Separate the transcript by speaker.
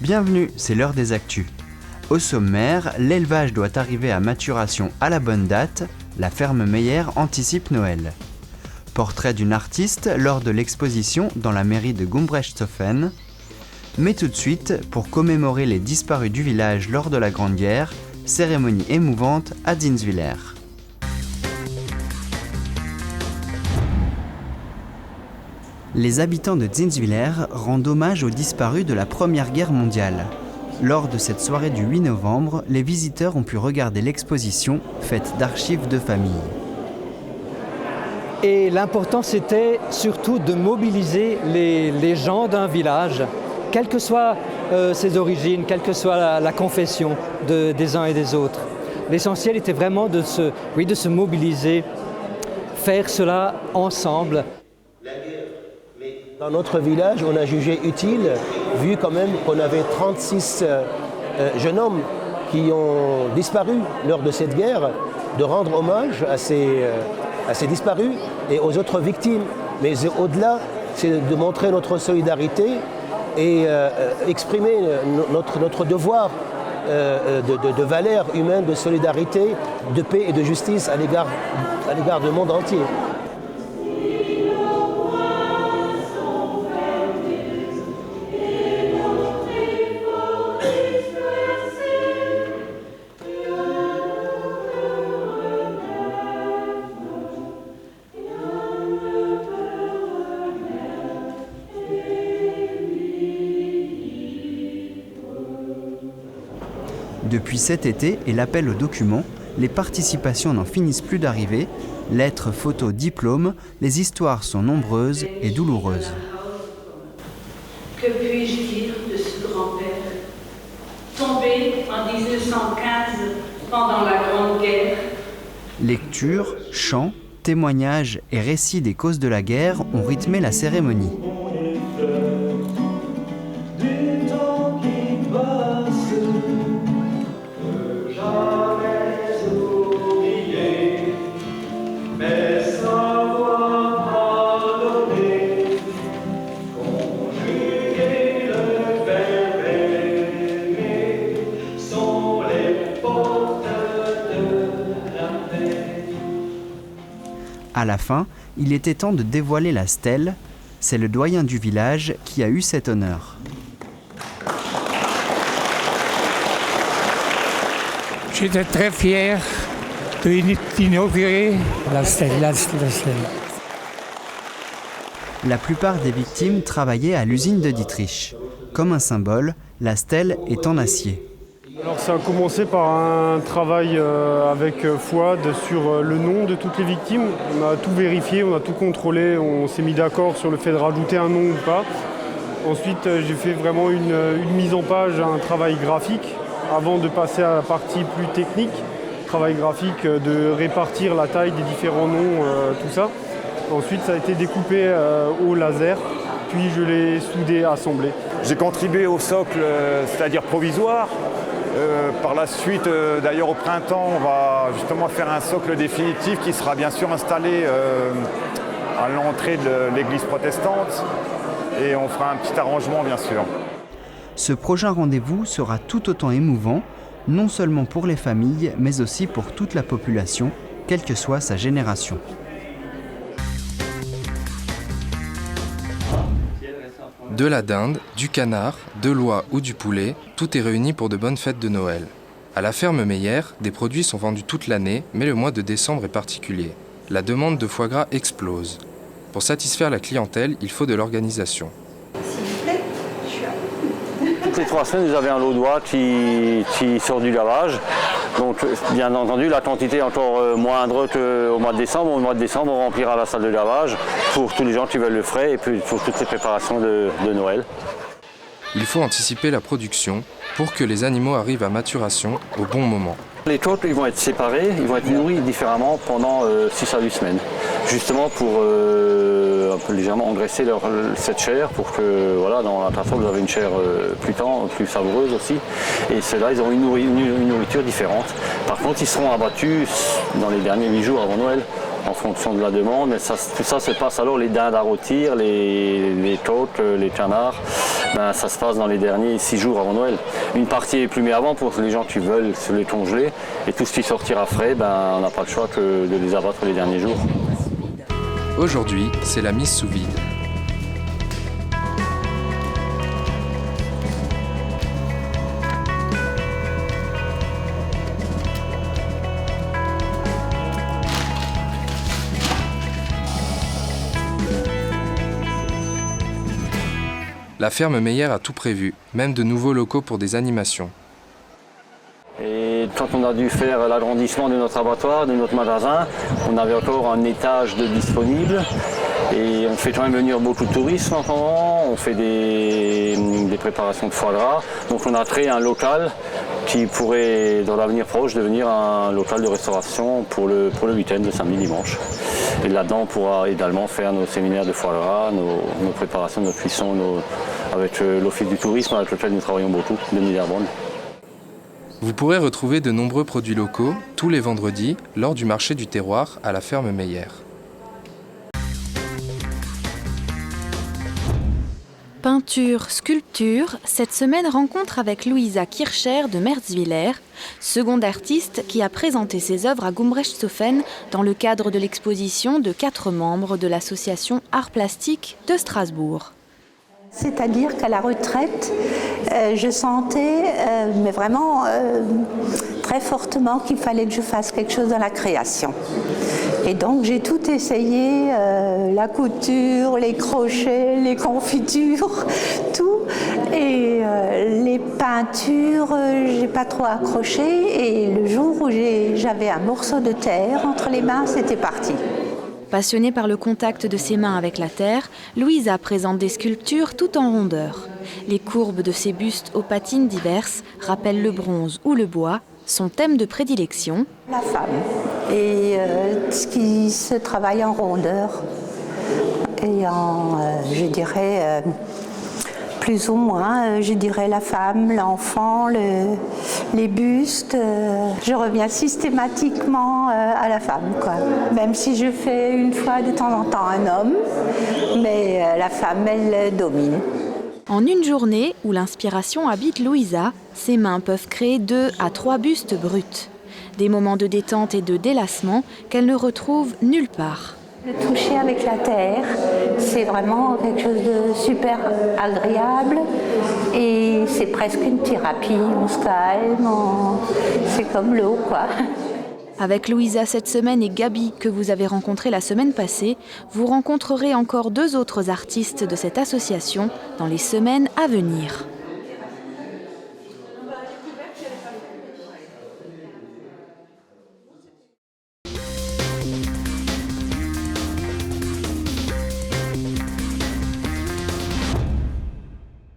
Speaker 1: Bienvenue, c'est l'heure des actus. Au sommaire, l'élevage doit arriver à maturation à la bonne date, la ferme Meyer anticipe Noël. Portrait d'une artiste lors de l'exposition dans la mairie de Gumbrechtshofen. Mais tout de suite, pour commémorer les disparus du village lors de la Grande Guerre, cérémonie émouvante à Dinswiller. Les habitants de Dinswiller rendent hommage aux disparus de la Première Guerre mondiale. Lors de cette soirée du 8 novembre, les visiteurs ont pu regarder l'exposition faite d'archives de famille.
Speaker 2: Et l'important, c'était surtout de mobiliser les gens d'un village, quelles que soient ses origines, quelle que soit la confession des uns et des autres. L'essentiel était vraiment de se mobiliser, faire cela ensemble.
Speaker 3: Dans notre village, on a jugé utile, vu quand même qu'on avait 36 jeunes hommes qui ont disparu lors de cette guerre, de rendre hommage à ces disparus et aux autres victimes. Mais au-delà, c'est de montrer notre solidarité et exprimer notre devoir de valeurs humaines, de solidarité, de paix et de justice à l'égard du monde entier.
Speaker 1: Depuis cet été et l'appel aux documents, les participations n'en finissent plus d'arriver. Lettres, photos, diplômes, les histoires sont nombreuses et douloureuses.
Speaker 4: Que puis-je dire de ce grand-père, tombé en 1915 pendant la Grande Guerre?
Speaker 1: Lectures, chants, témoignages et récits des causes de la guerre ont rythmé la cérémonie. À la fin, il était temps de dévoiler la stèle. C'est le doyen du village qui a eu cet honneur.
Speaker 5: J'étais très fier d'inaugurer la stèle.
Speaker 1: La plupart des victimes travaillaient à l'usine de Dietrich. Comme un symbole, la stèle est en acier.
Speaker 6: Alors ça a commencé par un travail avec Fouad sur le nom de toutes les victimes. On a tout vérifié, on a tout contrôlé, on s'est mis d'accord sur le fait de rajouter un nom ou pas. Ensuite j'ai fait vraiment une mise en page, un travail graphique, avant de passer à la partie plus technique. Travail graphique de répartir la taille des différents noms, tout ça. Ensuite ça a été découpé au laser, puis je l'ai soudé, assemblé.
Speaker 7: J'ai contribué au socle, c'est-à-dire provisoire. Par la suite, d'ailleurs au printemps, on va justement faire un socle définitif qui sera bien sûr installé à l'entrée de l'église protestante et on fera un petit arrangement bien sûr.
Speaker 1: Ce prochain rendez-vous sera tout autant émouvant, non seulement pour les familles, mais aussi pour toute la population, quelle que soit sa génération.
Speaker 8: De la dinde, du canard, de l'oie ou du poulet, tout est réuni pour de bonnes fêtes de Noël. À la ferme Meyer, des produits sont vendus toute l'année, mais le mois de décembre est particulier. La demande de foie gras explose. Pour satisfaire la clientèle, il faut de l'organisation.
Speaker 9: S'il vous plaît, je suis à vous.
Speaker 10: Toutes les 3 semaines, vous avez un lot d'oie qui sort du lavage. Donc, bien entendu, la quantité est encore moindre qu'au mois de décembre. Au mois de décembre, on remplira la salle de lavage pour tous les gens qui veulent le frais et puis pour toutes les préparations de Noël.
Speaker 8: Il faut anticiper la production pour que les animaux arrivent à maturation au bon moment.
Speaker 10: Les côtes, ils vont être séparés, ils vont être nourris différemment pendant 6 à 8 semaines. Justement pour un peu légèrement engraisser cette chair pour que voilà, dans la plateforme vous avez une chair plus savoureuse aussi. Et ceux-là, ils auront une nourriture différente. Par contre, ils seront abattus dans les derniers 8 jours avant Noël. en fonction de la demande. Et ça, tout ça se passe alors, les dindes à rôtir, les côtes, les canards, ça se passe dans les derniers 6 jours avant Noël. Une partie est plumée avant pour les gens qui veulent se les congeler, et tout ce qui sortira frais, on n'a pas le choix que de les abattre les derniers jours.
Speaker 8: Aujourd'hui, c'est la mise sous vide. La ferme Meyer a tout prévu, même de nouveaux locaux pour des animations.
Speaker 10: Et quand on a dû faire l'agrandissement de notre abattoir, de notre magasin, on avait encore un étage de disponible. Et on fait quand même venir beaucoup de touristes en ce moment, on fait des préparations de foie gras. Donc on a créé un local qui pourrait, dans l'avenir proche, devenir un local de restauration pour le week-end, le samedi, dimanche. Et là-dedans, on pourra également faire nos séminaires de foie gras, nos préparations, nos cuissons, avec l'Office du tourisme avec lequel nous travaillons beaucoup, de Niederbronn.
Speaker 8: Vous pourrez retrouver de nombreux produits locaux tous les vendredis lors du marché du terroir à la ferme Meyer.
Speaker 11: Peinture, sculpture, cette semaine rencontre avec Louisa Kircher de Merzwiller, seconde artiste qui a présenté ses œuvres à Gumbrechtshofen dans le cadre de l'exposition de 4 membres de l'association Art Plastique de Strasbourg.
Speaker 9: C'est-à-dire qu'à la retraite, je sentais, mais vraiment très fortement, qu'il fallait que je fasse quelque chose dans la création. Et donc j'ai tout essayé, la couture, les crochets, les confitures, tout. Et les peintures, j'ai pas trop accroché. Et le jour où j'avais un morceau de terre entre les mains, c'était parti.
Speaker 11: Passionnée par le contact de ses mains avec la terre, Louisa présente des sculptures tout en rondeur. Les courbes de ses bustes aux patines diverses rappellent le bronze ou le bois, son thème de prédilection.
Speaker 9: La femme et ce qui se travaille en rondeur et je dirais, plus ou moins, je dirais la femme, l'enfant, les bustes. Je reviens systématiquement à la femme, quoi. Même si je fais une fois de temps en temps un homme, mais la femme, elle domine.
Speaker 11: En une journée où l'inspiration habite Louisa, ses mains peuvent créer 2 à 3 bustes bruts. Des moments de détente et de délassement qu'elle ne retrouve nulle part.
Speaker 9: Le toucher avec la terre, c'est vraiment quelque chose de super agréable et c'est presque une thérapie. On se calme, c'est comme l'eau, quoi.
Speaker 11: Avec Louisa cette semaine et Gabi, que vous avez rencontré la semaine passée, vous rencontrerez encore 2 autres artistes de cette association dans les semaines à venir.